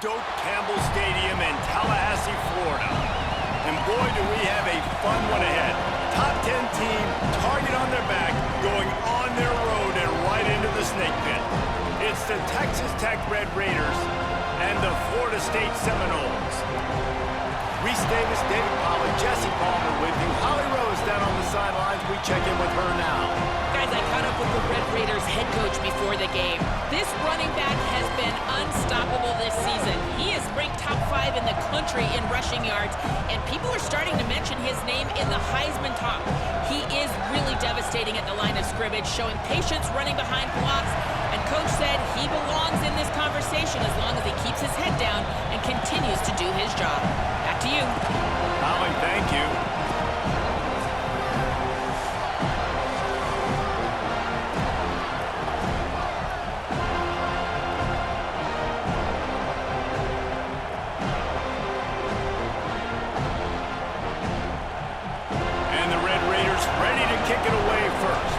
Doak Campbell Stadium in Tallahassee, Florida. And boy, do we have a fun one ahead. Top 10 team, target on their back, going on their road and right into the snake pit. It's the Texas Tech Red Raiders and the Florida State Seminoles. Reese Davis, David Pollack, Jesse Palmer with you. Holly Rose down on the sidelines. We check in with her now. Guys, I caught up with the Red Raiders head coach before the game. This running back has been unstoppable this season. He is ranked top 5 in the country in rushing yards, and people are starting to mention his name in the Heisman talk. He is really devastating at the line of scrimmage, showing patience running behind blocks, and coach said he belongs in this conversation as long as he keeps his head down and continues to do his job. Back to you. Holly, thank you. And the Red Raiders ready to kick it away first.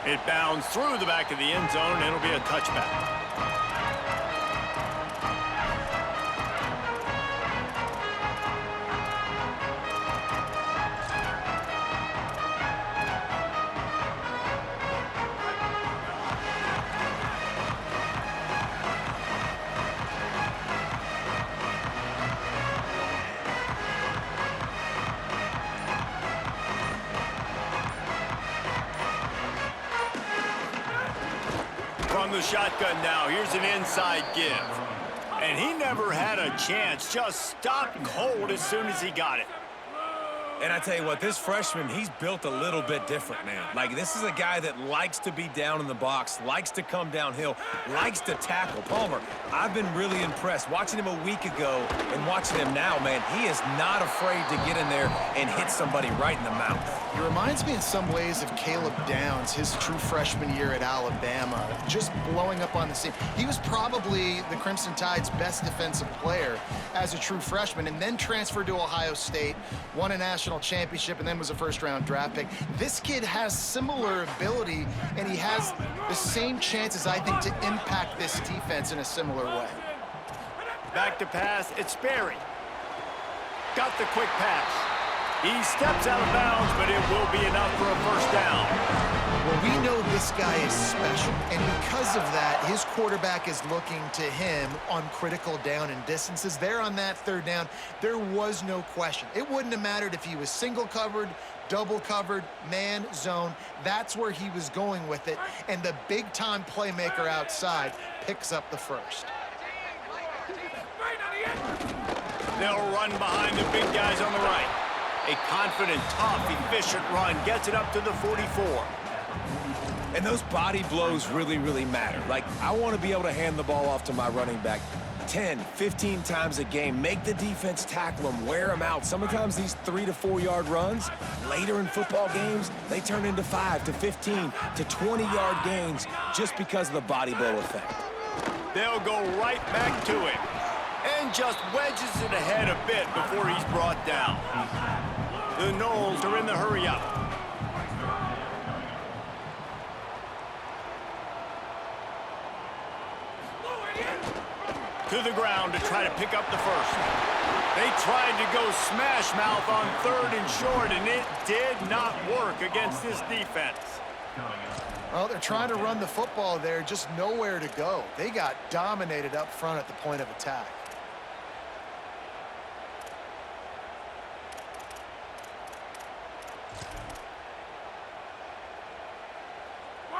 It bounds through the back of the end zone, and it'll be a touchback. From the shotgun now, here's an inside give. And he never had a chance, just stopped cold as soon as he got it. And I tell you what, this freshman, he's built a little bit different, man. Like, this is a guy that likes to be down in the box, likes to come downhill, likes to tackle. Palmer, I've been really impressed. Watching him a week ago and watching him now, man, he is not afraid to get in there and hit somebody right in the mouth. He reminds me in some ways of Caleb Downs, his true freshman year at Alabama, just blowing up on the scene. He was probably the Crimson Tide's best defensive player as a true freshman, and then transferred to Ohio State, won a national championship, and then was a first-round draft pick. This kid has similar ability, and he has the same chances, I think, to impact this defense in a similar way. Back to pass, it's Sperry. Got the quick pass. He steps out of bounds, but it will be enough for a first down. Well, we know this guy is special, and because of that, his quarterback is looking to him on critical down and distances. There on that third down, there was no question. It wouldn't have mattered if he was single covered, double covered, man, zone. That's where he was going with it, and the big-time playmaker outside picks up the first. They'll run behind the big guys on the right. A confident, tough, efficient run gets it up to the 44. And those body blows really, really matter. Like, I want to be able to hand the ball off to my running back 10, 15 times a game. Make the defense tackle him, wear him out. Sometimes these 3 to 4 yard runs, later in football games, they turn into 5 to 15 to 20 yard gains just because of the body blow effect. They'll go right back to him and just wedges it ahead a bit before he's brought down. The Noles are in the hurry-up. To the ground to try to pick up the first. They tried to go smash mouth on 3rd and short, and it did not work against this defense. Well, they're trying to run the football there, just nowhere to go. They got dominated up front at the point of attack.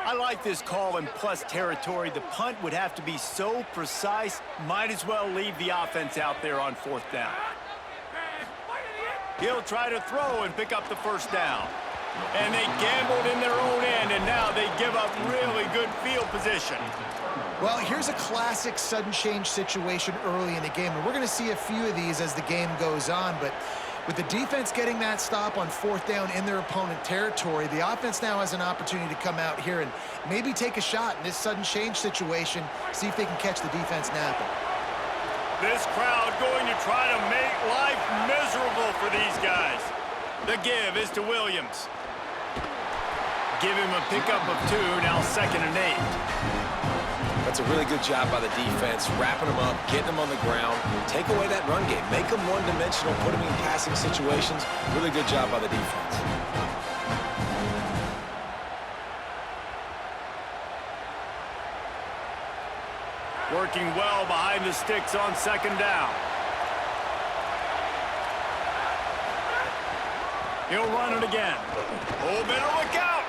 I like this call in plus territory. The punt would have to be so precise, might as well leave the offense out there on 4th down. He'll try to throw and pick up the first down. And they gambled in their own end, and now they give up really good field position. Well, here's a classic sudden change situation early in the game, and we're going to see a few of these as the game goes on, but with the defense getting that stop on 4th down in their opponent territory, the offense now has an opportunity to come out here and maybe take a shot in this sudden change situation, see if they can catch the defense napping. This crowd going to try to make life miserable for these guys. The give is to Williams. give him a pickup of 2, now 2nd and 8. That's a really good job by the defense, wrapping them up, getting them on the ground, take away that run game, make them one-dimensional, put them in passing situations. Really good job by the defense. Working well behind the sticks on 2nd down. He'll run it again. Oh, better look out!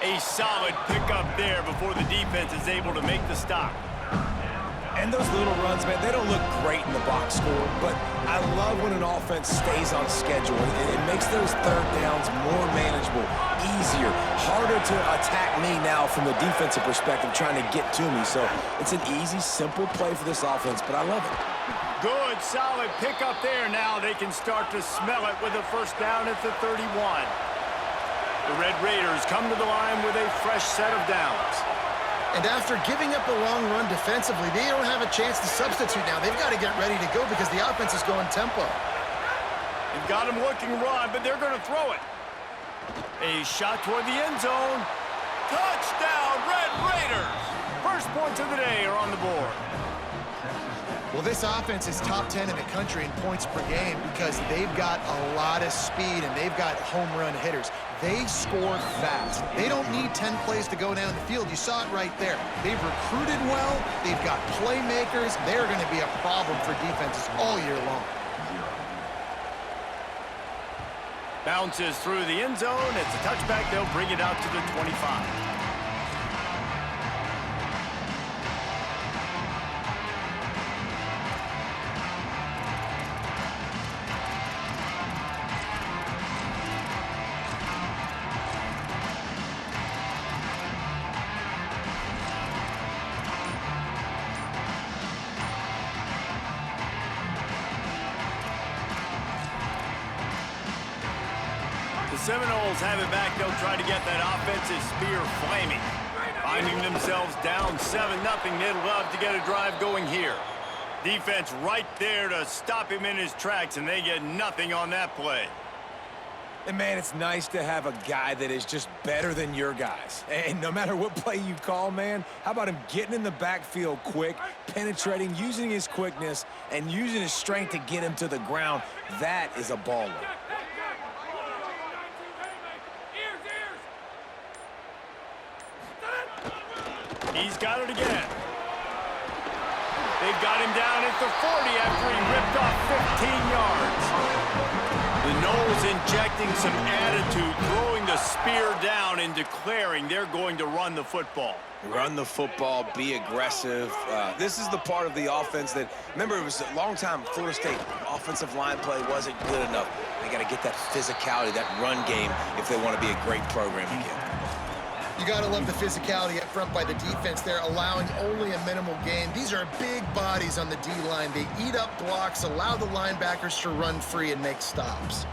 A solid pickup there before the defense is able to make the stop. And those little runs, man, they don't look great in the box score, but I love when an offense stays on schedule. It makes those 3rd downs more manageable, easier, harder to attack me now from the defensive perspective trying to get to me. So it's an easy, simple play for this offense, but I love it. Good, solid pickup there. Now they can start to smell it with a 1st down at the 31. The Red Raiders come to the line with a fresh set of downs. And after giving up a long run defensively, they don't have a chance to substitute now. They've got to get ready to go because the offense is going tempo. They've got him looking run, but they're going to throw it. A shot toward the end zone. Touchdown, Red Raiders! First points of the day are on the board. Well, this offense is top 10 in the country in points per game because they've got a lot of speed and they've got home run hitters. They score fast. They don't need 10 plays to go down the field. You saw it right there. They've recruited well. They've got playmakers. They're going to be a problem for defenses all year long. Bounces through the end zone. It's a touchback. They'll bring it out to the 25. The Seminoles have it back. They'll try to get that offensive spear flaming. Finding themselves down 7-0. They'd love to get a drive going here. Defense right there to stop him in his tracks, and they get nothing on that play. And, man, it's nice to have a guy that is just better than your guys. And no matter what play you call, man, how about him getting in the backfield quick, penetrating, using his quickness, and using his strength to get him to the ground? That is a baller. He's got it again. They've got him down at the 40 after he ripped off 15 yards. The Noles injecting some attitude, throwing the spear down and declaring they're going to run the football. Run the football, be aggressive. This is the part of the offense that, remember, it was a long time, Florida State offensive line play wasn't good enough. They got to get that physicality, that run game, if they want to be a great program again. You got to love the physicality up front by the defense. They're allowing only a minimal gain. These are big bodies on the D-line. They eat up blocks, allow the linebackers to run free and make stops.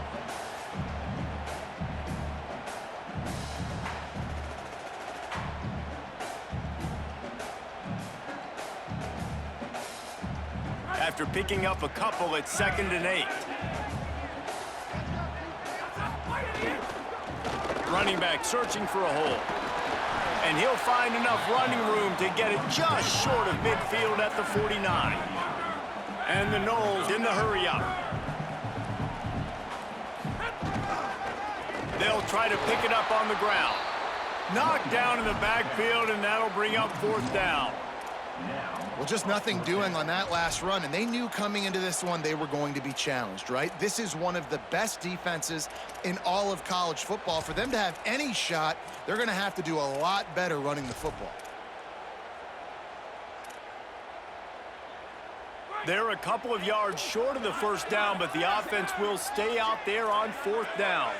After picking up a couple at 2nd and 8. Running back searching for a hole. And he'll find enough running room to get it just short of midfield at the 49. And the Noles in the hurry up. They'll try to pick it up on the ground. Knocked down in the backfield, and that'll bring up 4th down. Well, just nothing doing on that last run, and they knew coming into this one they were going to be challenged, right? This is one of the best defenses in all of college football. For them to have any shot, they're going to have to do a lot better running the football. They're a couple of yards short of the 1st down, but the offense will stay out there on 4th down.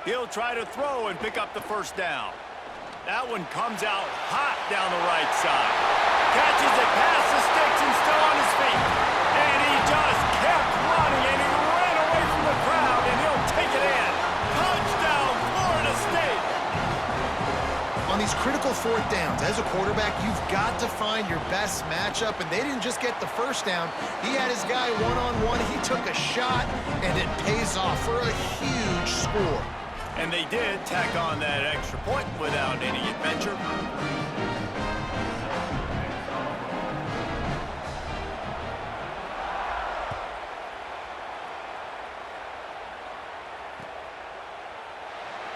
He'll try to throw and pick up the 1st down. That one comes out hot down the right side. Catches it past the sticks and still on his feet. And he just kept running, and he ran away from the crowd, and he'll take it in. Touchdown, Florida State. On these critical fourth downs. As a quarterback, you've got to find your best matchup, and they didn't just get the first down. He had his guy one-on-one. He took a shot, and it pays off for a huge score. And they did tack on that extra point without any adventure.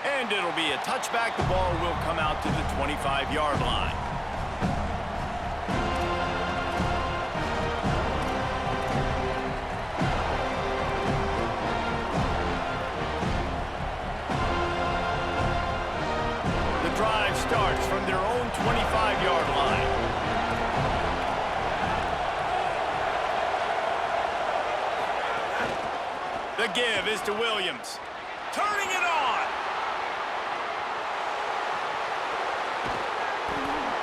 And it'll be a touchback. The ball will come out to the 25-yard line. The drive starts from their own 25-yard line. The give is to Williams. Turning it on.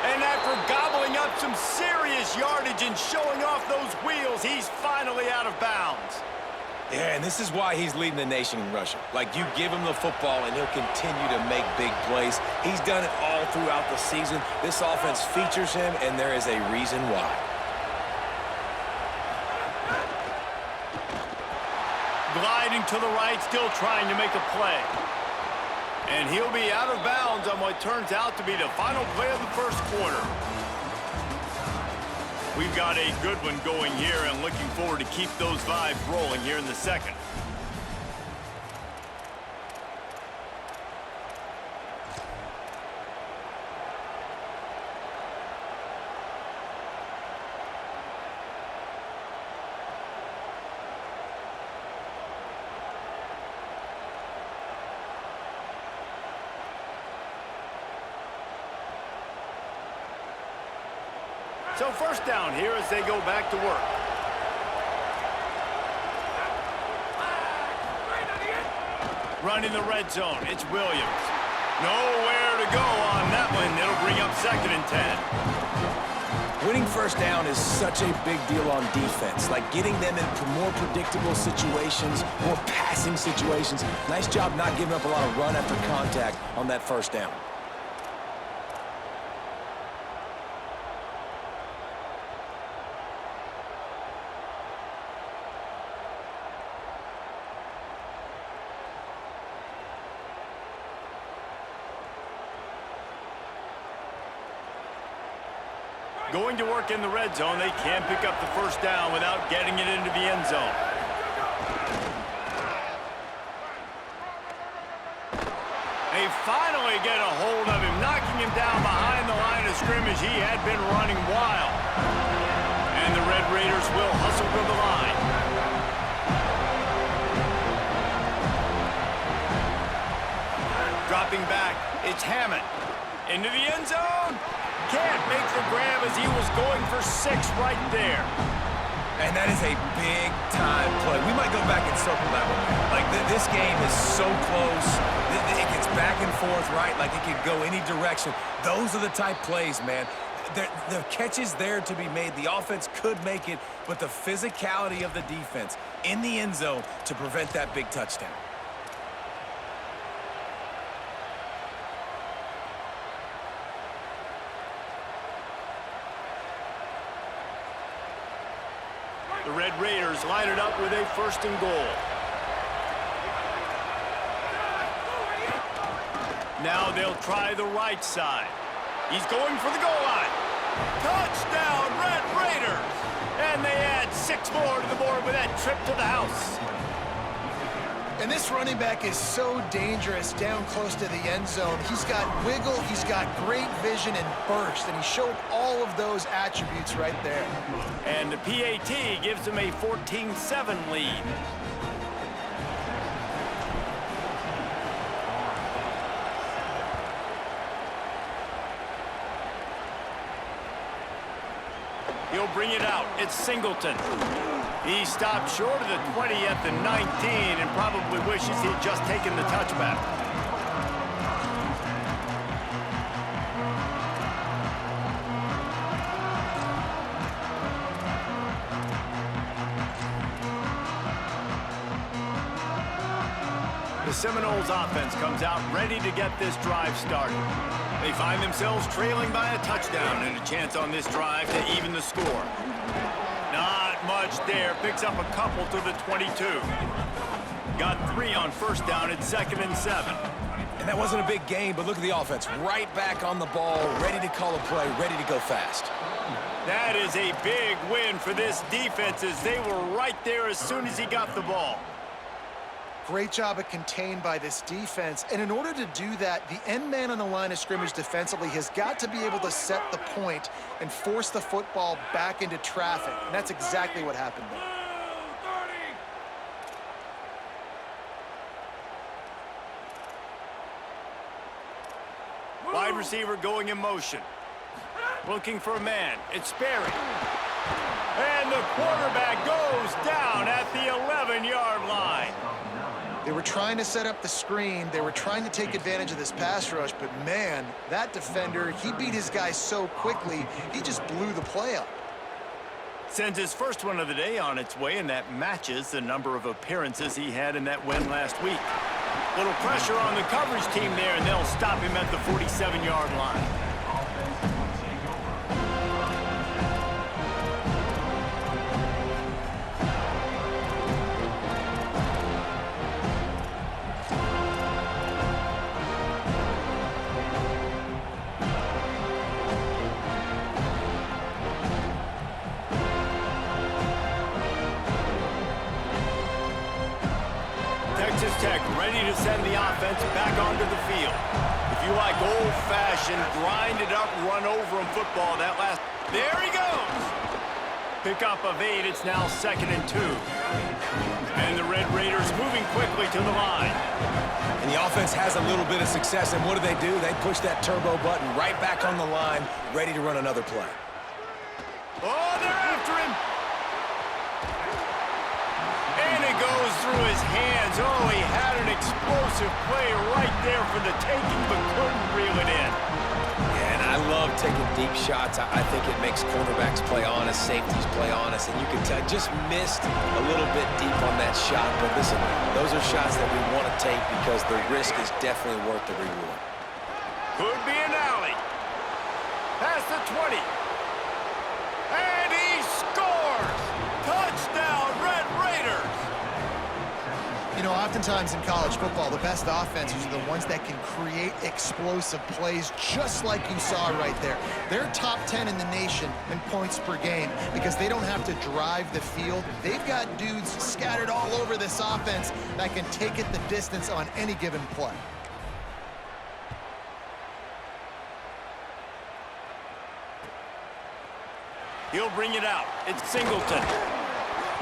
And after gobbling up some serious yardage and showing off those wheels, he's finally out of bounds. Yeah, and this is why he's leading the nation in rushing. Like, you give him the football, and he'll continue to make big plays. He's done it all throughout the season. This offense features him, and there is a reason why. Gliding to the right, still trying to make a play. And he'll be out of bounds on what turns out to be the final play of the first quarter. We've got a good one going here and looking forward to keep those vibes rolling here in the second. So first down here as they go back to work. Running the red zone, it's Williams. Nowhere to go on that one. It'll bring up 2nd and 10. Winning first down is such a big deal on defense. Like, getting them into more predictable situations, more passing situations. Nice job not giving up a lot of run after contact on that first down. Going to work in the red zone. They can't pick up the first down without getting it into the end zone. They finally get a hold of him, knocking him down behind the line of scrimmage. He had been running wild. And the Red Raiders will hustle to the line. Dropping back, it's Hammond. Into the end zone. Can't make the grab as he was going for 6 right there. And that is a big-time play. We might go back and circle that one. Like, this game is so close. It gets back and forth, right? Like, it could go any direction. Those are the type plays, man. The catch is there to be made. The offense could make it, but the physicality of the defense in the end zone to prevent that big touchdown. The Red Raiders line it up with a 1st and goal. Now they'll try the right side. He's going for the goal line. Touchdown, Red Raiders! And they add 6 more to the board with that trip to the house. And this running back is so dangerous down close to the end zone. He's got wiggle, he's got great vision and burst, and he showed all of those attributes right there. And the PAT gives him a 14-7 lead. He'll bring it out. It's Singleton. He stopped short of the 20 at the 19 and probably wishes he'd just taken the touchback. The Seminoles offense comes out ready to get this drive started. They find themselves trailing by a touchdown and a chance on this drive to even the score. Not much there. Picks up a couple to the 22. Got 3 on first down at 2nd and 7. And that wasn't a big gain, but look at the offense. Right back on the ball, ready to call a play, ready to go fast. That is a big win for this defense as they were right there as soon as he got the ball. Great job at contained by this defense. And in order to do that, the end man on the line of scrimmage defensively has got to be able to set the point and force the football back into traffic. And that's exactly what happened there. Wide receiver going in motion. Looking for a man. It's Sperry. And the quarterback goes down at the 11-yard line. They were trying to set up the screen. They were trying to take advantage of this pass rush. But, man, that defender, he beat his guy so quickly, he just blew the play up. Sends his first one of the day on its way, and that matches the number of appearances he had in that win last week. Little pressure on the coverage team there, and they'll stop him at the 47-yard line. Texas Tech ready to send the offense back onto the field. If you like old-fashioned, grind-it-up, run-over-'em football, that last... There he goes! Pickup of 8. It's now 2nd and 2. And the Red Raiders moving quickly to the line. And the offense has a little bit of success, and what do? They push that turbo button right back on the line, ready to run another play. Oh, they're after him! And it goes through his hands. Oh, he had an explosive play right there for the taking, but couldn't reel it in. Yeah, and I love taking deep shots. I think it makes cornerbacks play honest, safeties play honest, and you can tell just missed a little bit deep on that shot. But listen, those are shots that we want to take because the risk is definitely worth the reward. Could be an alley. Past the 20. And he scores! Touchdown, Red Raiders! You know, oftentimes in college football, the best offenses are the ones that can create explosive plays, just like you saw right there. They're top 10 in the nation in points per game because they don't have to drive the field. They've got dudes scattered all over this offense that can take it the distance on any given play. He'll bring it out. It's Singleton.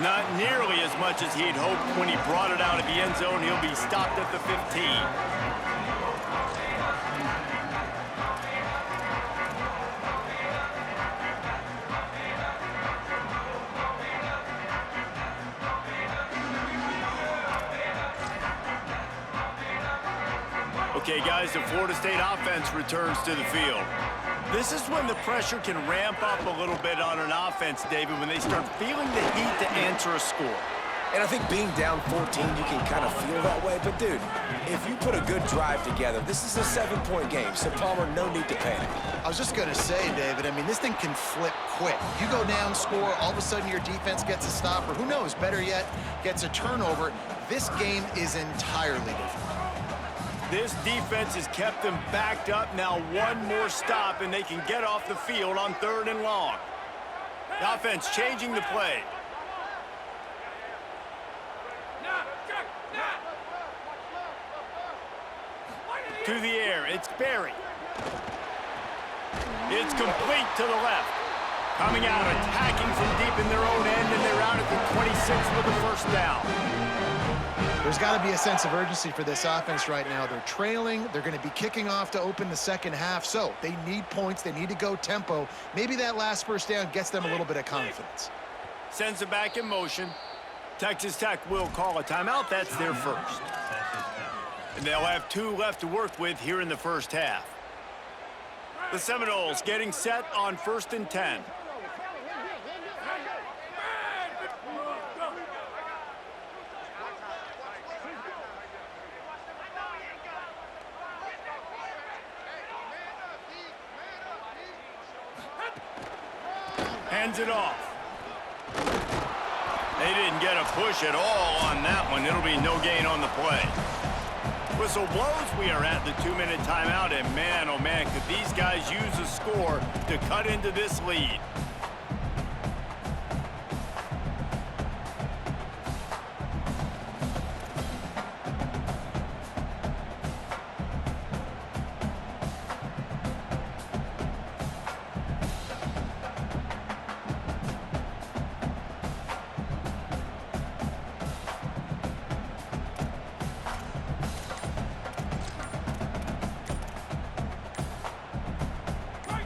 Not nearly as much as he'd hoped when he brought it out of the end zone. He'll be stopped at the 15. Okay, guys, the Florida State offense returns to the field. This is when the pressure can ramp up a little bit on an offense, David, when they start feeling the heat to answer a score. And I think being down 14, you can kind of feel that way. But, dude, if you put a good drive together, this is a 7-point game. So, Palmer, no need to panic. I was just going to say, David, I mean, this thing can flip quick. You go down, score, all of a sudden your defense gets a stop, or who knows, better yet, gets a turnover. This game is entirely different. This defense has kept them backed up. Now one more stop, and they can get off the field on 3rd and long. The offense changing the play. To the air, it's Berry. It's complete to the left. Coming out, attacking from deep in their own end, and they're out at the 26 with the first down. There's got to be a sense of urgency for this offense right now. They're trailing. They're going to be kicking off to open the second half. So they need points. They need to go tempo. Maybe that last first down gets them a little bit of confidence. Sends it back in motion. Texas Tech will call a timeout. That's their first. And they'll have 2 left to work with here in the first half. The Seminoles getting set on 1st and 10. hands it off. They didn't get a push at all on that one. It'll be no gain on the play. Whistle blows, we are at the 2-minute timeout, and man, oh man, could these guys use a score to cut into this lead.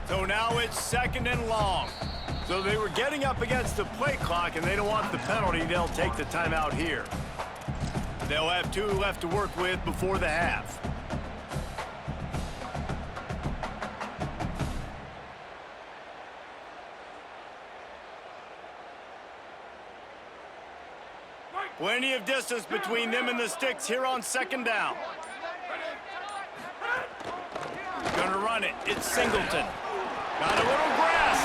So now it's 2nd and long. So they were getting up against the play clock, and they don't want the penalty. They'll take the timeout here. They'll have 2 left to work with before the half. Plenty of distance between them and the sticks here on 2nd down. Gonna run it. It's Singleton. Got a little grass.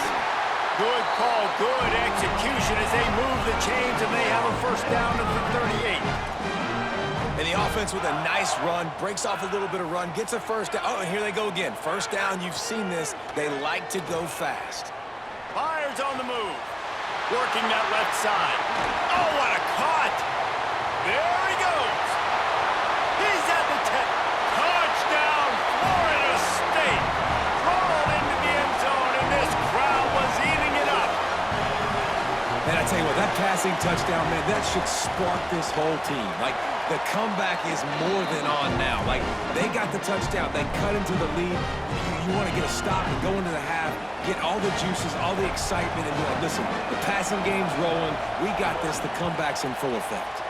Good call, good execution as they move the chains, and they have a 1st down at the 38. And the offense with a nice run, breaks off a little bit of run, gets a 1st down. Oh, and here they go again. 1st down, you've seen this. They like to go fast. Byers on the move. Working that left side. Oh, what a cut! There he goes. He's at the 10. Touchdown, Florida State. Rolled into the end zone, and this crowd was eating it up. Man, I tell you what, that passing touchdown, man, that should spark this whole team. Like, the comeback is more than on now. Like, they got the touchdown. They cut into the lead. You want to get a stop and go into the half, get all the juices, all the excitement, and be like, listen, the passing game's rolling. We got this. The comeback's in full effect.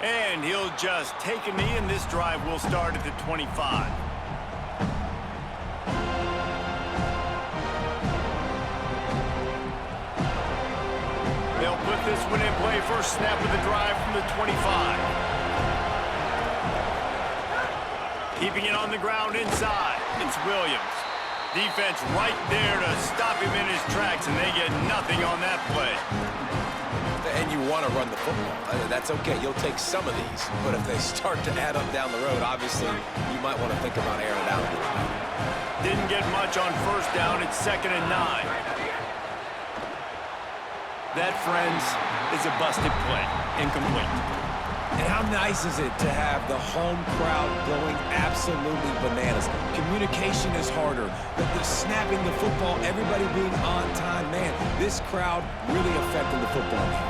And he'll just take a knee, and this drive will start at the 25. They'll put this one in play. First snap of the drive from the 25. Keeping it on the ground inside. It's Williams. Defense right there to stop him in his tracks, and they get nothing on that play. And you want to run the football. That's okay. You'll take some of these. But if they start to add up down the road, obviously, you might want to think about airing it out a little bit. Didn't get much on 1st down. It's 2nd and 9. That, friends, is a busted play. Incomplete. And how nice is it to have the home crowd going absolutely bananas? Communication is harder. The snapping the football, everybody being on time. Man, this crowd really affecting the football game.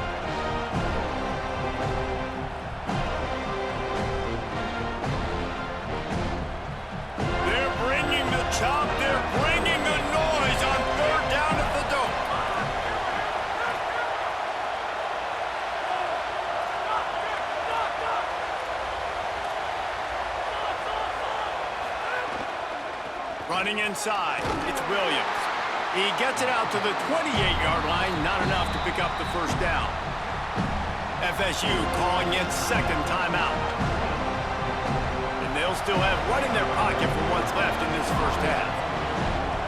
They're bringing the chop. They're bringing the noise on 3rd down at the Dome. Running inside, it's Williams. He gets it out to the 28-yard line, not enough to pick up the 1st down. FSU calling its 2nd timeout. And they'll still have one in their pocket for what's left in this 1st half.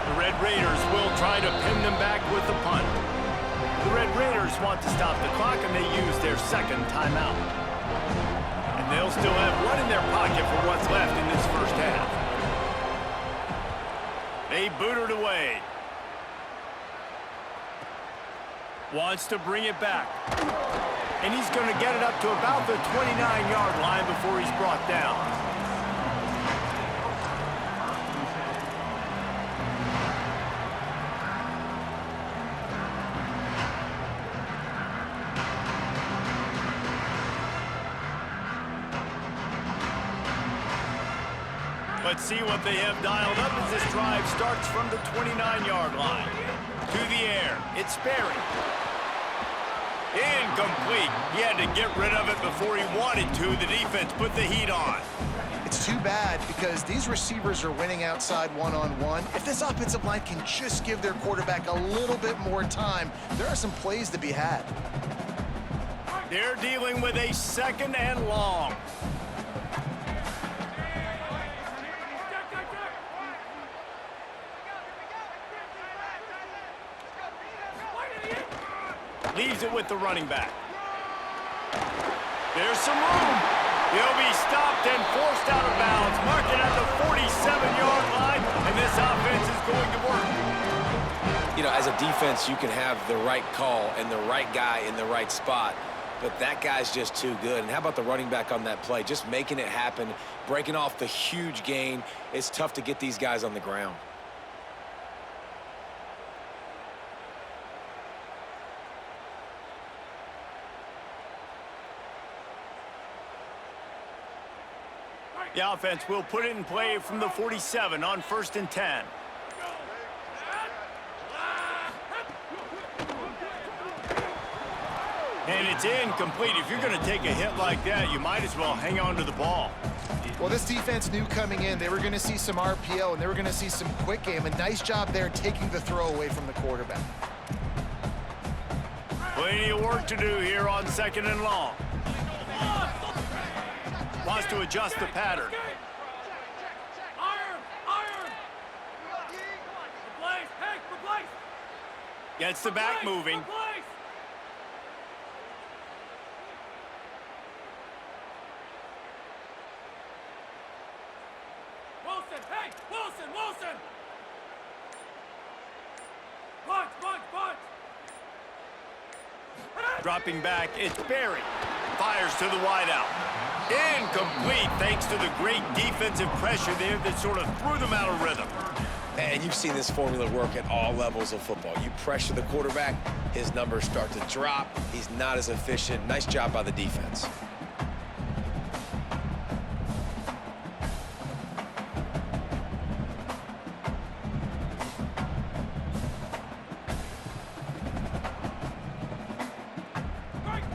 The Red Raiders will try to pin them back with the punt. The Red Raiders want to stop the clock, and they use their 2nd timeout. And they'll still have one in their pocket for what's left in this 1st half. They booted away. Wants to bring it back. And he's going to get it up to about the 29-yard line before he's brought down. Let's see what they have dialed up as this drive starts from the 29-yard line. To the air, it's Sperry. Incomplete. He had to get rid of it before he wanted to. The defense put the heat on. It's too bad because these receivers are winning outside one-on-one. If this offensive line can just give their quarterback a little bit more time, there are some plays to be had. They're dealing with a 2nd and long. with the running back. There's some room. He'll be stopped and forced out of bounds, marking at the 47-yard line, and this offense is going to work. You know, as a defense, you can have the right call and the right guy in the right spot, but that guy's just too good. And how about the running back on that play? Just making it happen, breaking off the huge gain. It's tough to get these guys on the ground. The offense will put it in play from the 47 on 1st and 10. And it's incomplete. If you're going to take a hit like that, you might as well hang on to the ball. Well, this defense knew coming in they were going to see some RPO and they were going to see some quick game. A nice job there taking the throw away from the quarterback. Plenty of work to do here on 2nd and long. Wants to adjust the pattern. Gets the back moving. Wilson! Punch! Dropping back, it's Barry. Fires to the wideout. Incomplete thanks to the great defensive pressure there that sort of threw them out of rhythm. And you've seen this formula work at all levels of football. You pressure the quarterback, his numbers start to drop. He's not as efficient. Nice job by the defense.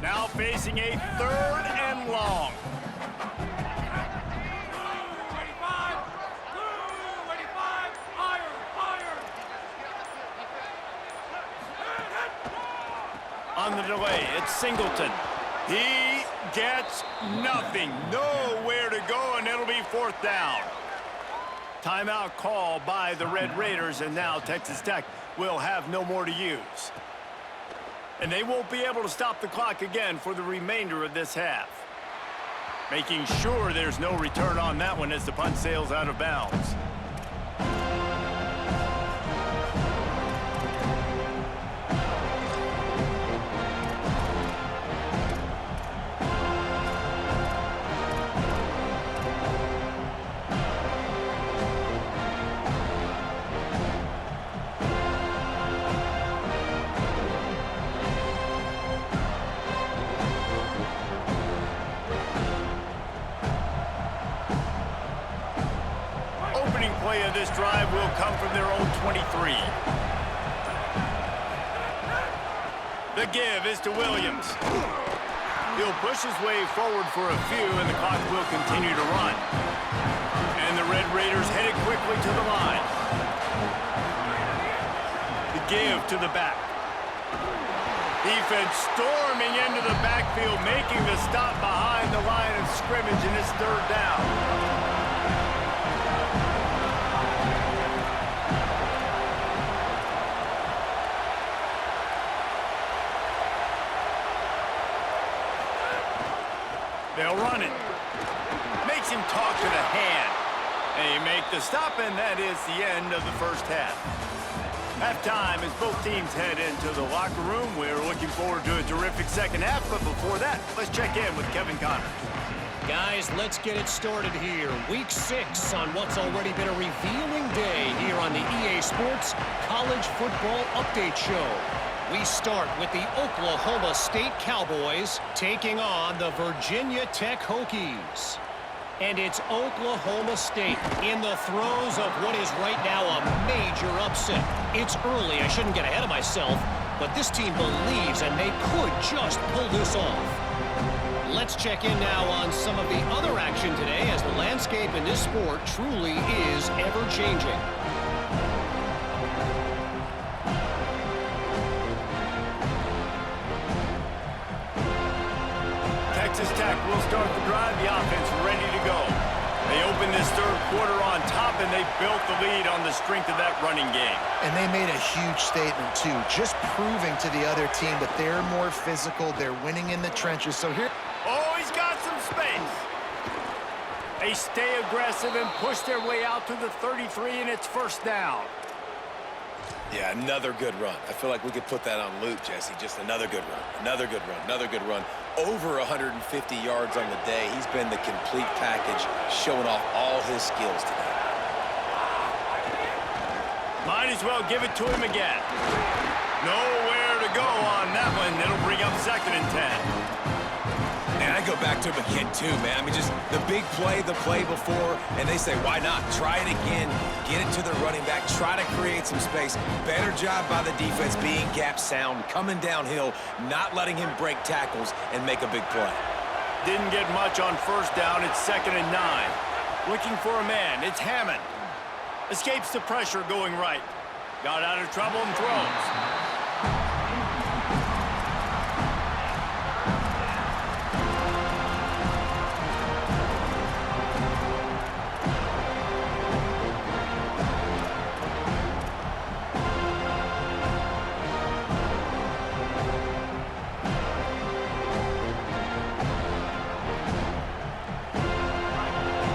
Now facing a 3rd and long. On the delay, it's Singleton. He gets nothing. Nowhere to go, and it'll be 4th down. Timeout call by the Red Raiders, and now Texas Tech will have no more to use. And they won't be able to stop the clock again for the remainder of this half. Making sure there's no return on that one as the punt sails out of bounds. Play of this drive will come from their own 23. The give is to Williams. He'll push his way forward for a few, and the clock will continue to run. And the Red Raiders headed quickly to the line. The give to the back. Defense storming into the backfield, making the stop behind the line of scrimmage, and it's 3rd down. They'll run it. Makes him talk to the hand. They make the stop, and that is the end of the first half. Halftime as both teams head into the locker room. We're looking forward to a terrific second half, but before that, let's check in with Kevin Connors. Guys, let's get it started here. Week 6 on what's already been a revealing day here on the EA Sports College Football Update Show. We start with the Oklahoma State Cowboys taking on the Virginia Tech Hokies. And it's Oklahoma State in the throes of what is right now a major upset. It's early, I shouldn't get ahead of myself, but this team believes and they could just pull this off. Let's check in now on some of the other action today as the landscape in this sport truly is ever-changing. Texas Tech will start the drive. The offense ready to go. They opened this third quarter on top, and they built the lead on the strength of that running game. And they made a huge statement, too, just proving to the other team that they're more physical, they're winning in the trenches. So here... Oh, he's got some space. They stay aggressive and push their way out to the 33, and it's first down. Yeah, another good run. I feel like we could put that on loop, Jesse. Just another good run, another good run, another good run. Over 150 yards on the day. He's been the complete package, showing off all his skills today. Might as well give it to him again. Nowhere to go on that one. It'll bring up 2nd and 10. And I go back to him again, too, man. I mean, just the big play, the play before, and they say, why not? Try it again, get it to the running back, try to create some space. Better job by the defense being gap sound, coming downhill, not letting him break tackles and make a big play. Didn't get much on first down. It's 2nd and 9. Looking for a man. It's Hammond. Escapes the pressure going right. Got out of trouble and throws.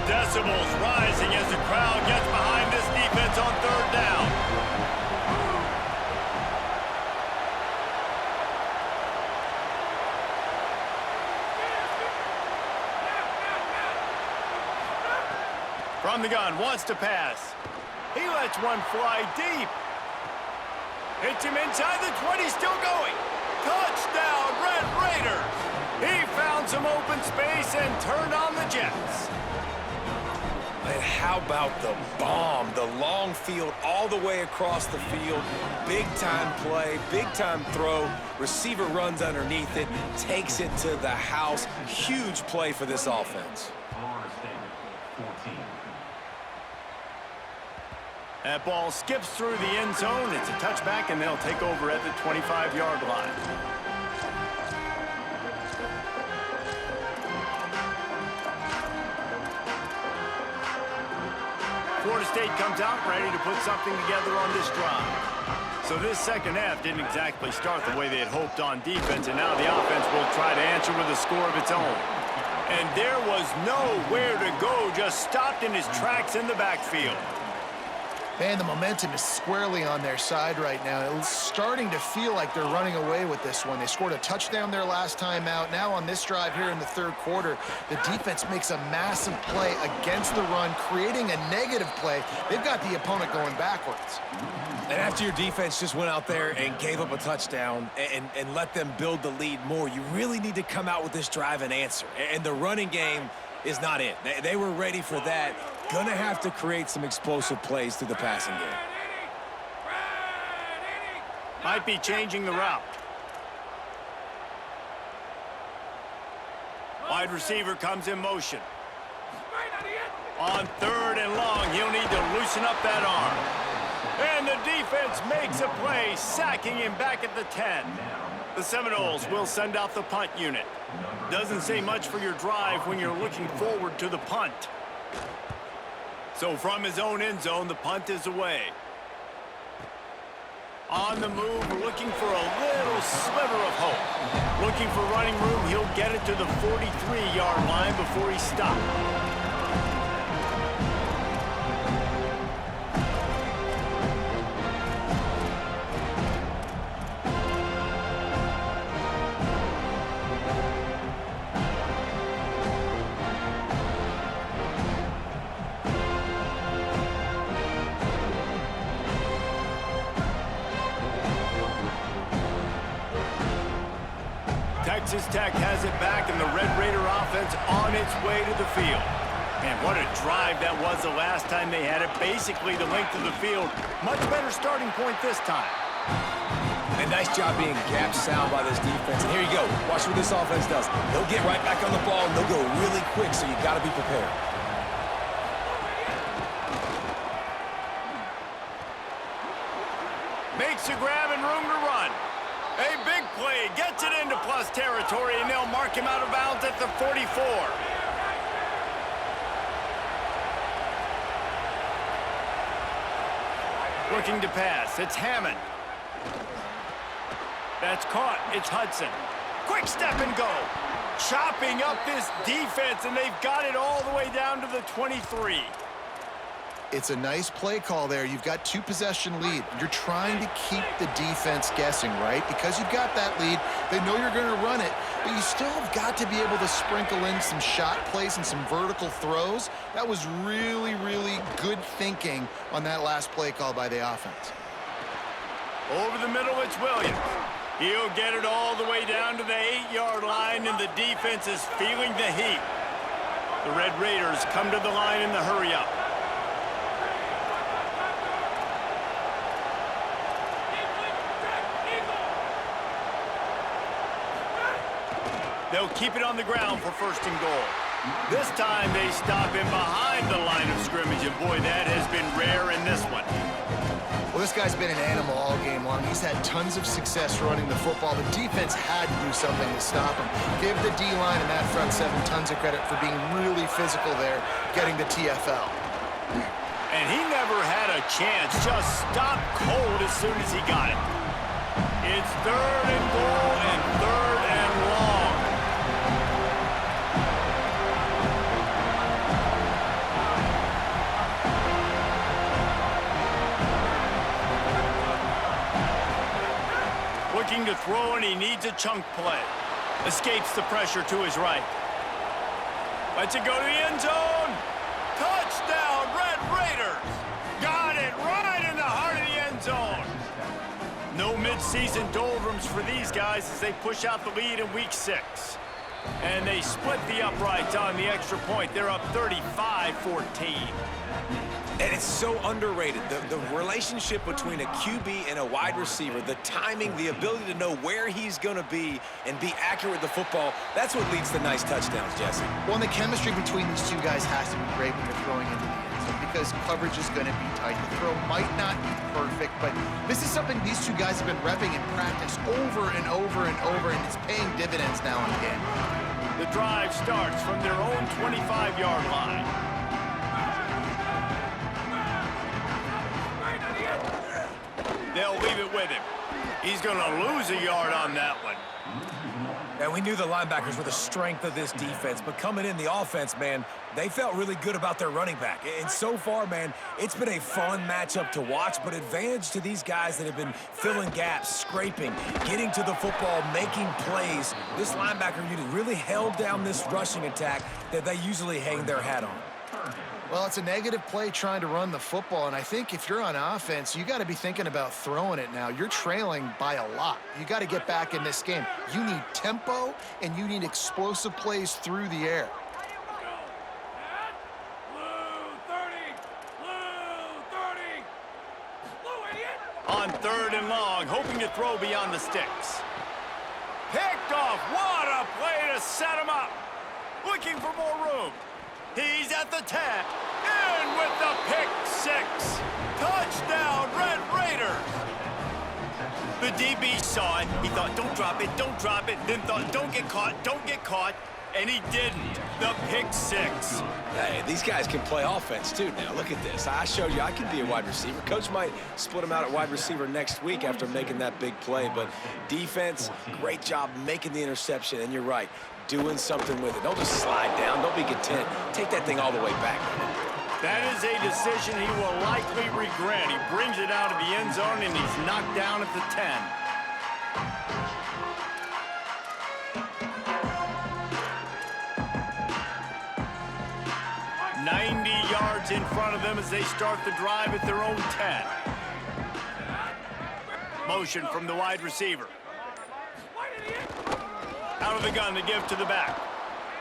Decibels rising as the crowd gets behind this defense on third down. From the gun, wants to pass. He lets one fly deep. Hits him inside the 20, still going. Touchdown, Red Raiders! He found some open space and turned on the Jets. And how about the bomb, the long field all the way across the field. Big-time play, big-time throw. Receiver runs underneath it, takes it to the house. Huge play for this offense. That ball skips through the end zone. It's a touchback, and they'll take over at the 25-yard line. Florida State comes out ready to put something together on this drive. So this second half didn't exactly start the way they had hoped on defense, and now the offense will try to answer with a score of its own. And there was nowhere to go, just stopped in his tracks in the backfield. Man, the momentum is squarely on their side right now. It's starting to feel like they're running away with this one. They scored a touchdown their last time out. Now on this drive here in the third quarter, the defense makes a massive play against the run, creating a negative play. They've got the opponent going backwards. And after your defense just went out there and gave up a touchdown and let them build the lead more, you really need to come out with this drive and answer. And the running game is not it. They were ready for that. Gonna have to create some explosive plays through the passing game. Might be changing the route. Wide receiver comes in motion. On third and long, he'll need to loosen up that arm. And the defense makes a play, sacking him back at the 10. The Seminoles will send out the punt unit. Doesn't say much for your drive when you're looking forward to the punt. So from his own end zone, the punt is away. On the move, looking for a little sliver of hope. Looking for running room, he'll get it to the 43-yard line before he stops. Texas Tech has it back, and the Red Raider offense on its way to the field. Man, what a drive that was the last time they had it. Basically the length of the field. Much better starting point this time. And nice job being gap sound by this defense. And here you go. Watch what this offense does. They'll get right back on the ball, and they'll go really quick, so you got to be prepared. Makes a grab and room to run. A big play, gets it into plus territory, and they'll mark him out of bounds at the 44. Looking to pass. It's Hammond. That's caught. It's Hudson. Quick step and go. Chopping up this defense, and they've got it all the way down to the 23. It's a nice play call there. You've got 2-possession lead. You're trying to keep the defense guessing, right? Because you've got that lead, they know you're going to run it, but you still have got to be able to sprinkle in some shot plays and some vertical throws. That was really, really good thinking on that last play call by the offense. Over the middle, it's Williams. He'll get it all the way down to the 8-yard line, and the defense is feeling the heat. The Red Raiders come to the line in the hurry-up. They'll keep it on the ground for 1st and goal. This time they stop him behind the line of scrimmage, and boy, that has been rare in this one. Well, this guy's been an animal all game long. He's had tons of success running the football. The defense had to do something to stop him. Give the D-line and that front 7 tons of credit for being really physical there, getting the TFL. And he never had a chance, just stopped cold as soon as he got it. It's 3rd and goal and 3rd and long. Looking to throw, and he needs a chunk play. Escapes the pressure to his right. Lets it go to the end zone. Touchdown, Red Raiders. Got it right in the heart of the end zone. No midseason doldrums for these guys as they push out the lead in week 6. And they split the uprights on the extra point. They're up 35-14. And it's so underrated. The relationship between a QB and a wide receiver, the timing, the ability to know where he's going to be and be accurate with the football, that's what leads to nice touchdowns, Jesse. Well, and the chemistry between these two guys has to be great when they're throwing into the end zone because coverage is going to be tight. The throw might not be perfect, but this is something these two guys have been repping in practice over and over and over, and it's paying dividends now in the game. The drive starts from their own 25-yard line. They'll leave it with him. He's going to lose a yard on that one. And we knew the linebackers were the strength of this defense, but coming in the offense, man, they felt really good about their running back. And so far, man, it's been a fun matchup to watch, but advantage to these guys that have been filling gaps, scraping, getting to the football, making plays. This linebacker unit really held down this rushing attack that they usually hang their hat on. Well, it's a negative play trying to run the football, and I think if you're on offense, you got to be thinking about throwing it now. You're trailing by a lot. You got to get back in this game. You need tempo, and you need explosive plays through the air. On 3rd and long, hoping to throw beyond the sticks. Picked off. What a play to set him up. Looking for more room. He's at the 10. In with the pick 6. Touchdown, Red Raiders. The DB saw it. He thought, don't drop it, don't drop it. Then thought, don't get caught, don't get caught. And he didn't. The pick 6. Hey, these guys can play offense, too, now. Look at this. I showed you I can be a wide receiver. Coach might split him out at wide receiver next week after making that big play. But defense, great job making the interception. And you're right, doing something with it. Don't just slide down. Don't be content. Take that thing all the way back. That is a decision he will likely regret. He brings it out of the end zone, and he's knocked down at the 10. 90 yards in front of them as they start the drive at their own 10. Motion from the wide receiver. Out of the gun to give to the back.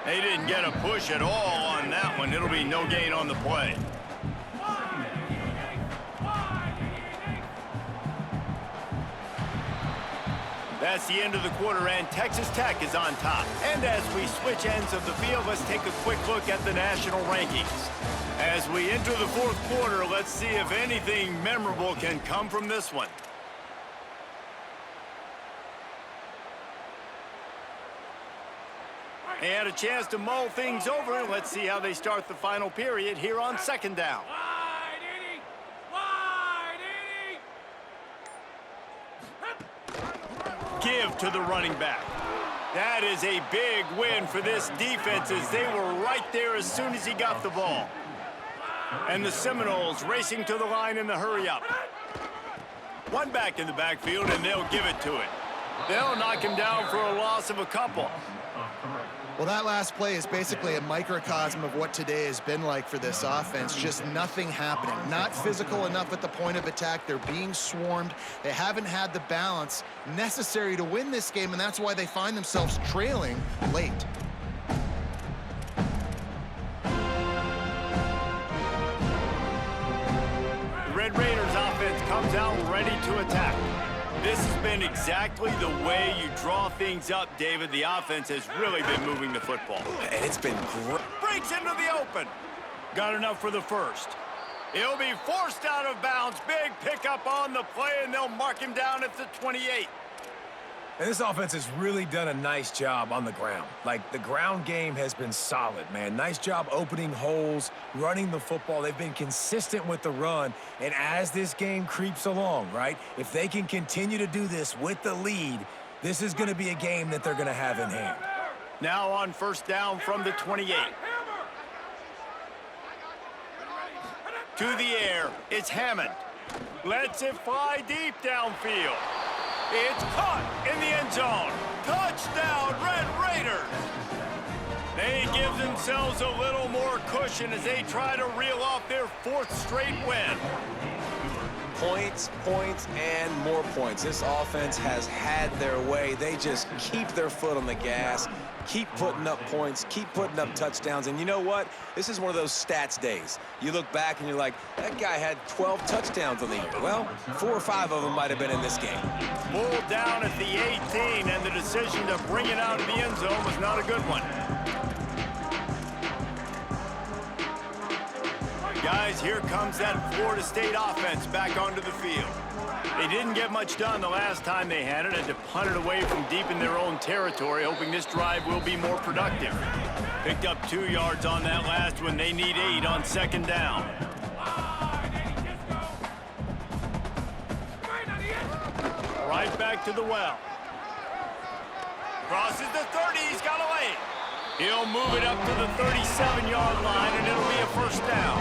They didn't get a push at all on that one. It'll be no gain on the play. That's the end of the quarter, and Texas Tech is on top. And as we switch ends of the field, let's take a quick look at the national rankings. As we enter the fourth quarter, let's see if anything memorable can come from this one. They had a chance to mull things over. Let's see how they start the final period here on second down. give to the running back. That is a big win for this defense as they were right there as soon as he got the ball. And the Seminoles racing to the line in the hurry-up. One back in the backfield, and they'll give it to it. They'll knock him down for a loss of a couple. Well, that last play is basically a microcosm of what today has been like for this offense. Just nothing happening. Not physical enough at the point of attack. They're being swarmed. They haven't had the balance necessary to win this game, and that's why they find themselves trailing late. The Red Raiders offense comes out ready to attack. This has been exactly the way you draw things up, David. The offense has really been moving the football. And it's been great. Breaks into the open. Got enough for the first. He'll be forced out of bounds. Big pickup on the play, and they'll mark him down at the 28. And this offense has really done a nice job on the ground. Like, the ground game has been solid, man. Nice job opening holes, running the football. They've been consistent with the run. And as this game creeps along, right, if they can continue to do this with the lead, this is going to be a game that they're going to have in hand. Now on first down from the 28. To the air, it's Hammond. Lets it fly deep downfield. It's caught in the end zone. Touchdown, Red Raiders. They give themselves a little more cushion as they try to reel off their fourth straight win. Points, points, and more points. This offense has had their way. They just keep their foot on the gas, keep putting up points, keep putting up touchdowns. And you know what? This is one of those stats days. You look back and you're like, that guy had 12 touchdowns on the year. Well, 4 or 5 of them might have been in this game. Pulled down at the 18, and the decision to bring it out of the end zone was not a good one. Guys, here comes that Florida State offense back onto the field. They didn't get much done the last time they had it, and to punt it away from deep in their own territory, hoping this drive will be more productive. Picked up 2 yards on that last one. They need 8 on second down. Right back to the well. Crosses the 30. He's got away. He'll move it up to the 37-yard line, and it'll be a first down.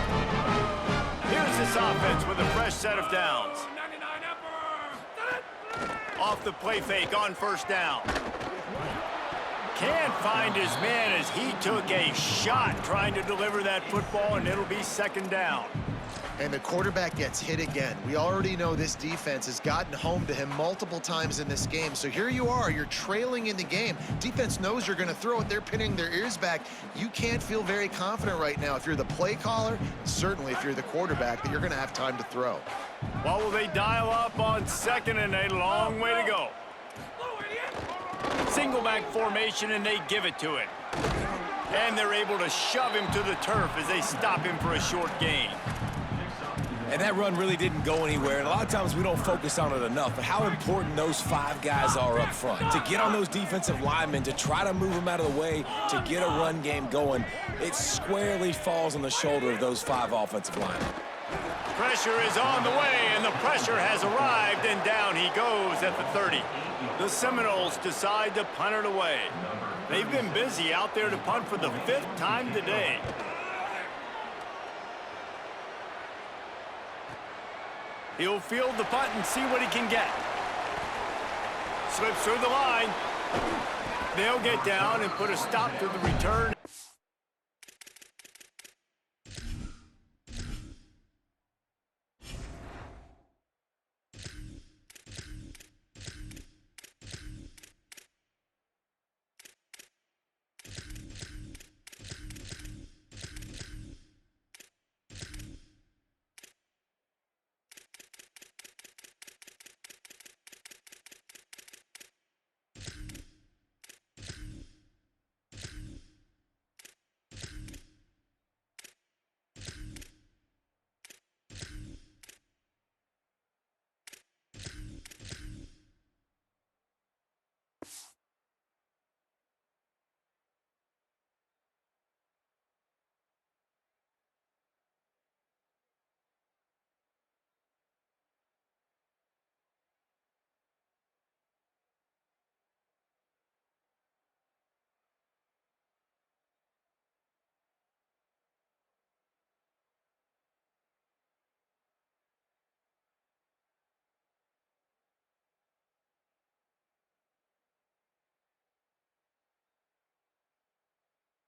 Here's this offense with a fresh set of downs. Off the play fake on first down. Can't find his man as he took a shot trying to deliver that football, and it'll be second down. And the quarterback gets hit again. We already know this defense has gotten home to him multiple times in this game. So here you are, you're trailing in the game. Defense knows you're going to throw it. They're pinning their ears back. You can't feel very confident right now if you're the play caller, certainly if you're the quarterback, that you're going to have time to throw. What will they dial up on second, and a long way to go? Single back formation, and they give it to it. And they're able to shove him to the turf as they stop him for a short gain. And that run really didn't go anywhere. And a lot of times we don't focus on it enough, but how important those 5 guys are up front. To get on those defensive linemen, to try to move them out of the way, to get a run game going, it squarely falls on the shoulder of those 5 offensive linemen. Pressure is on the way, and the pressure has arrived, and down he goes at the 30. The Seminoles decide to punt it away. They've been busy out there to punt for the 5th time today. He'll field the punt and see what he can get. Slips through the line. They'll get down and put a stop to the return.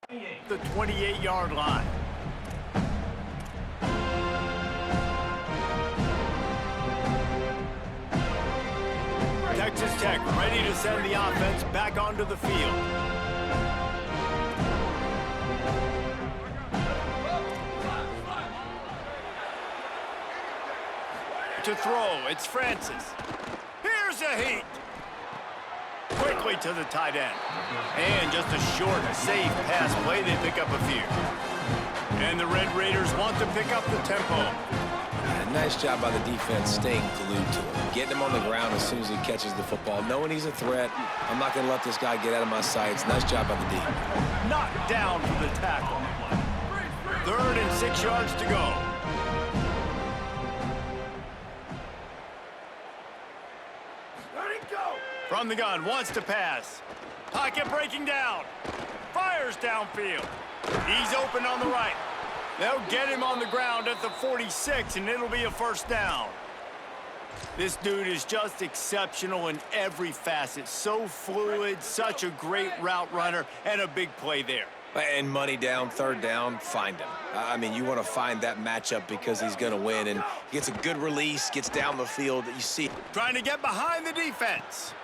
The 28-yard line. Texas Tech ready to send the offense back onto the field. To throw, it's Francis. Here's a heat. Quickly to the tight end. And just a short, safe pass play. They pick up a few. And the Red Raiders want to pick up the tempo. Nice job by the defense staying glued to him. Getting him on the ground as soon as he catches the football. Knowing he's a threat, I'm not going to let this guy get out of my sights. Nice job by the D. Knocked down for the tackle. 3rd and 6 yards to go. From the gun, wants to pass. Pocket breaking down. Fires downfield. He's open on the right. They'll get him on the ground at the 46, and it'll be a first down. This dude is just exceptional in every facet. So fluid, such a great route runner, and a big play there. And money down, 3rd down, find him. I mean, you want to find that matchup because he's going to win, and he gets a good release, gets down the field. You see. Trying to get behind the defense.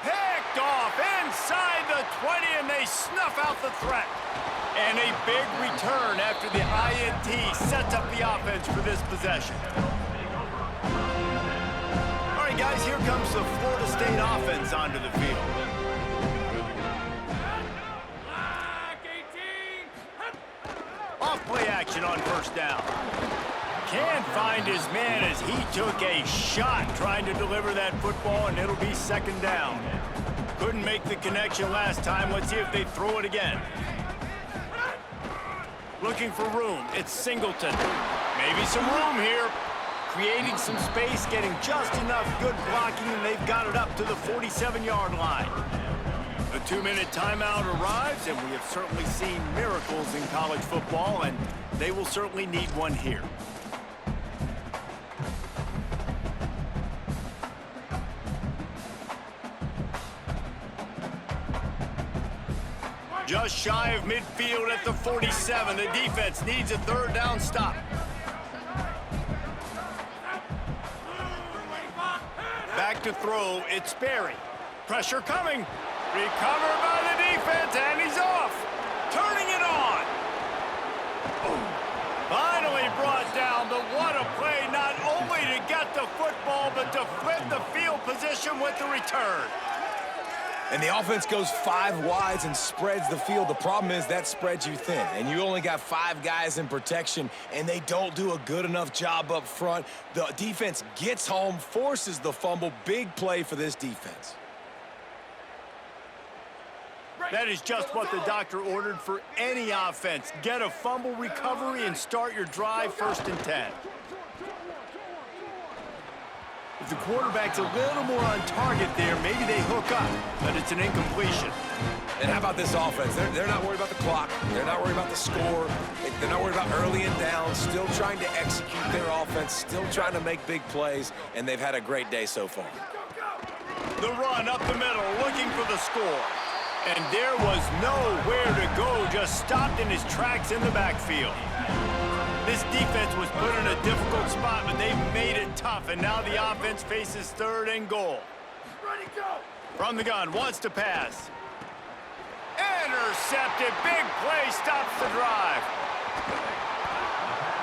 Picked off inside the 20, and they snuff out the threat. And a big return after the INT sets up the offense for this possession. All right, guys, here comes the Florida State offense onto the field. Off play action on first down. Can't find his man as he took a shot trying to deliver that football, and it'll be 2nd down. Couldn't make the connection last time. Let's see if they throw it again. Looking for room. It's Singleton. Maybe some room here. Creating some space, getting just enough good blocking, and they've got it up to the 47-yard line. The 2-minute timeout arrives, and we have certainly seen miracles in college football, and they will certainly need one here. Just shy of midfield at the 47. The defense needs a 3rd down stop. Back to throw, it's Sperry. Pressure coming. Recovered by the defense, and he's off. Turning it on. Finally brought down, but what a play, not only to get the football, but to flip the field position with the return. And the offense goes 5 wides and spreads the field. The problem is that spreads you thin, and you only got 5 guys in protection, and they don't do a good enough job up front. The defense gets home, forces the fumble. Big play for this defense. That is just what the doctor ordered for any offense. Get a fumble recovery and start your drive 1st and 10. If the quarterback's a little more on target there, maybe they hook up, but it's an incompletion. And how about this offense? They're not worried about the clock. They're not worried about the score. They're not worried about early and down. Still trying to execute their offense, still trying to make big plays, and they've had a great day so far. The run up the middle, looking for the score. And there was nowhere to go, just stopped in his tracks in the backfield. This defense was put in a difficult spot, but they've made it tough, and now the offense faces 3rd and goal. Ready, go! From the gun, wants to pass. Intercepted, big play, stops the drive.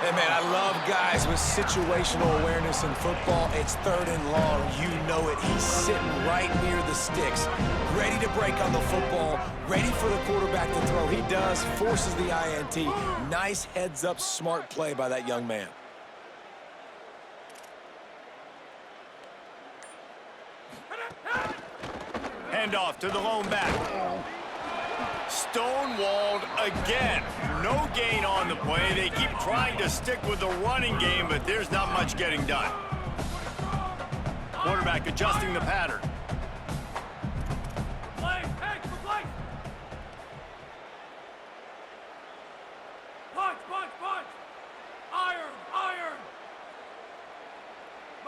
Hey, man, I love guys with situational awareness in football. It's 3rd and long. You know it. He's sitting right near the sticks, ready to break on the football, ready for the quarterback to throw. He does, forces the INT. Nice heads-up, smart play by that young man. Handoff to the lone back. Stonewalled again. No gain on the play. They keep trying to stick with the running game, but there's not much getting done. Quarterback adjusting the pattern.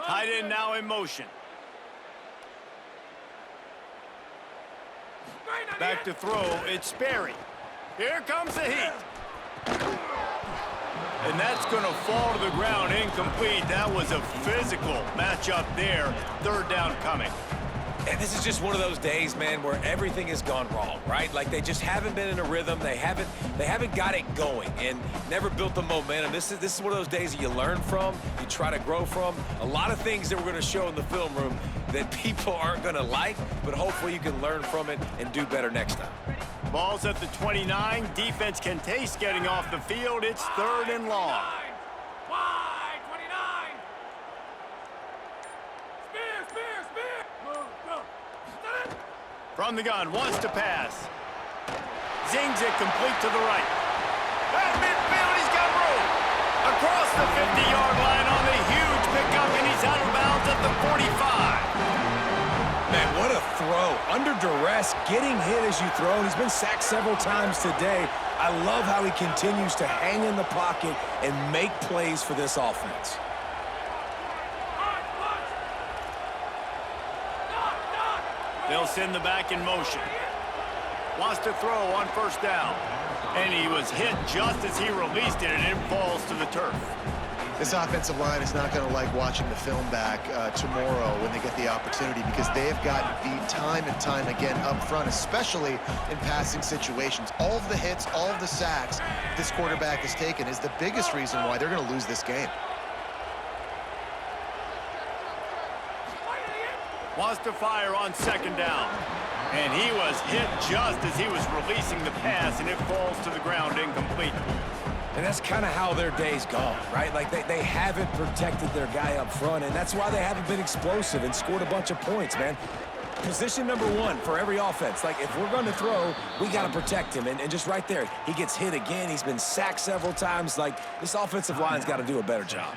Tight end now in motion. Back to throw, it's Sperry. Here comes the heat. And that's going to fall to the ground incomplete. That was a physical matchup there. Third down coming. And this is just one of those days, man, where everything has gone wrong, right? Like they just haven't been in a rhythm. They haven't got it going and never built the momentum. This is one of those days that you learn from, you try to grow from. A lot of things that we're going to show in the film room that people aren't going to like, but hopefully you can learn from it and do better next time. Ball's at the 29. Defense can taste getting off the field. It's third and long. Wide, 29. Spear. Move, go. From the gun, wants to pass. Zings it complete to the right. At midfield, he's got room. Across the 50-yard line on the huge pickup, and he's out of bounds at the 45. Man, what a throw. Under duress, getting hit as you throw. He's been sacked several times today. I love how he continues to hang in the pocket and make plays for this offense. They'll send the back in motion. Wants to throw on first down. And he was hit just as he released it, and it falls to the turf. This offensive line is not going to like watching the film back tomorrow when they get the opportunity, because they have gotten beat time and time again up front, especially in passing situations. All of the hits, all of the sacks this quarterback has taken is the biggest reason why they're going to lose this game. Wants to fire on second down. And he was hit just as he was releasing the pass, and it falls to the ground incomplete. And that's kind of how their day's gone, right? Like they haven't protected their guy up front, and that's why they haven't been explosive and scored a bunch of points, man. Position number one for every offense. Like, if we're going to throw, we got to protect him. And just right there, he gets hit again. He's been sacked several times. Like, this offensive line's got to do a better job.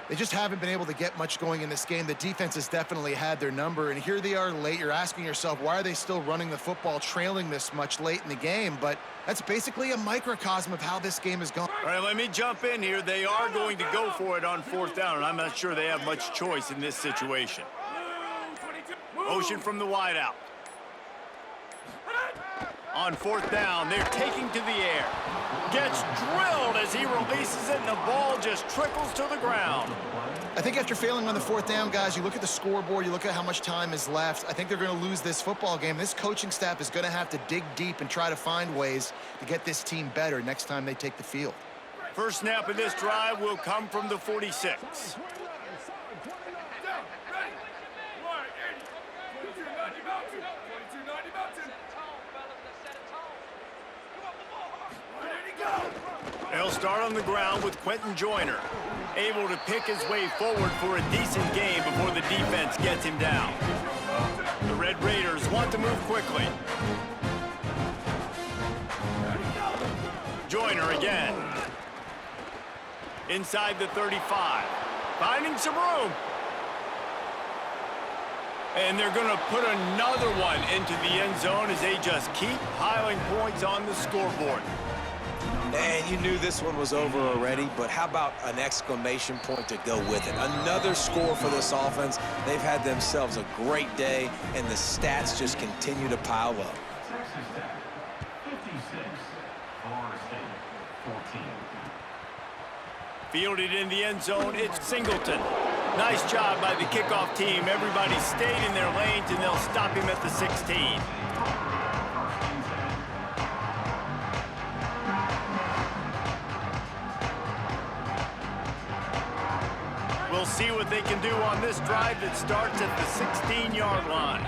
They just haven't been able to get much going in this game. The defense has definitely had their number, and here they are late. You're asking yourself, why are they still running the football, trailing this much late in the game? But that's basically a microcosm of how this game has gone. All right, let me jump in here. They are going to go for it on fourth down, and I'm not sure they have much choice in this situation. Motion from the wideout. On fourth down, they're taking to the air. Gets drilled as he releases it, and the ball just trickles to the ground. I think after failing on the fourth down, guys, you look at the scoreboard, you look at how much time is left. I think they're going to lose this football game. This coaching staff is going to have to dig deep and try to find ways to get this team better next time they take the field. First snap of this drive will come from the 46. They'll start on the ground with Quentin Joyner, able to pick his way forward for a decent game before the defense gets him down. The Red Raiders want to move quickly. Joyner again. Inside the 35. Finding some room. And they're going to put another one into the end zone as they just keep piling points on the scoreboard. And you knew this one was over already, but how about an exclamation point to go with it? Another score for this offense. They've had themselves a great day, and the stats just continue to pile up. Fielded in the end zone, it's Singleton. Nice job by the kickoff team. Everybody stayed in their lanes, and they'll stop him at the 16. We'll see what they can do on this drive that starts at the 16-yard line.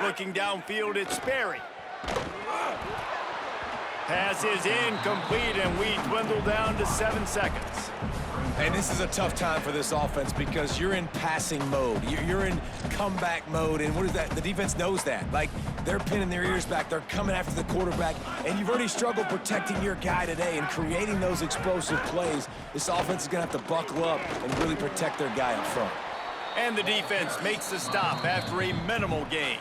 Looking downfield, it's Sperry. Pass is incomplete, and we dwindle down to 7 seconds. And this is a tough time for this offense because you're in passing mode. You're in comeback mode, and what is that? The defense knows that. Like, they're pinning their ears back. They're coming after the quarterback, and you've already struggled protecting your guy today and creating those explosive plays. This offense is going to have to buckle up and really protect their guy up front. And the defense makes the stop after a minimal gain.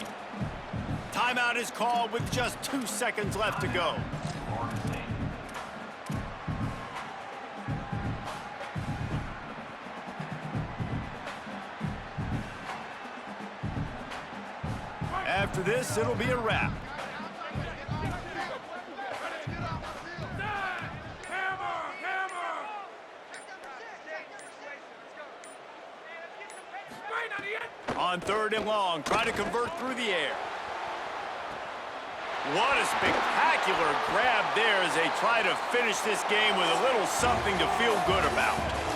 Timeout is called with just 2 seconds left to go. After this, it'll be a wrap. On 3rd and long, try to convert through the air. What a spectacular grab there as they try to finish this game with a little something to feel good about.